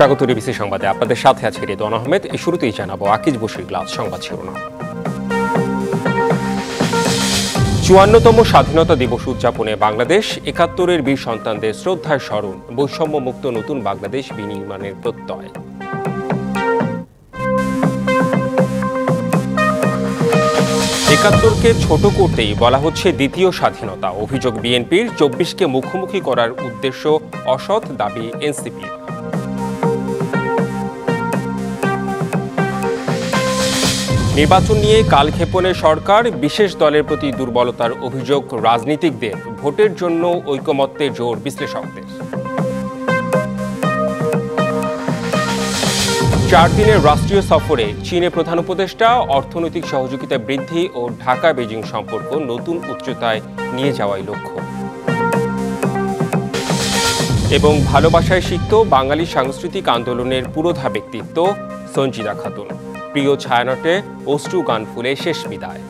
স্বাগত ডিবিসি সংবাদে আপনাদের সাথে আছে রেদওয়ান আহমেদ। এই শুরুতেই জানাবো আকিজ বশির গ্লাস সংবাদ শিরোনাম। ৫৪তম স্বাধীনতা দিবস উদযাপনে বাংলাদেশ, ৭১-এর বীর সন্তানদের শ্রদ্ধায় স্মরণ, বৈষম্যমুক্ত নতুন বাংলাদেশ বিনির্মাণের প্রত্যয়। একাত্তরকে ছোট করতেই বলা হচ্ছে দ্বিতীয় স্বাধীনতা, অভিযোগ বিএনপির। ২৪কে মুখোমুখি করার উদ্দেশ্য অসৎ, দাবি এনসিপি। নির্বাচন নিয়ে কালক্ষেপণে সরকার, বিশেষ দলের প্রতি দুর্বলতার অভিযোগ রাজনীতিকদের, ভোটের জন্য ঐকমত্যে জোর বিশ্লেষকদের। ৪ দিনের রাষ্ট্রীয় সফরে চীনে প্রধান উপদেষ্টা, অর্থনৈতিক সহযোগিতা বৃদ্ধি ও ঢাকা বেজিং সম্পর্ক নতুন উচ্চতায় নিয়ে যাওয়াই লক্ষ্য। এবং ভালোবাসায় সিক্ত বাঙালি সাংস্কৃতিক আন্দোলনের পুরোধা ব্যক্তিত্ব সঞ্জিদা খাতুন। প্রিয় ছায়ানটে অশ্রু গান ফুলে শেষ বিদায়।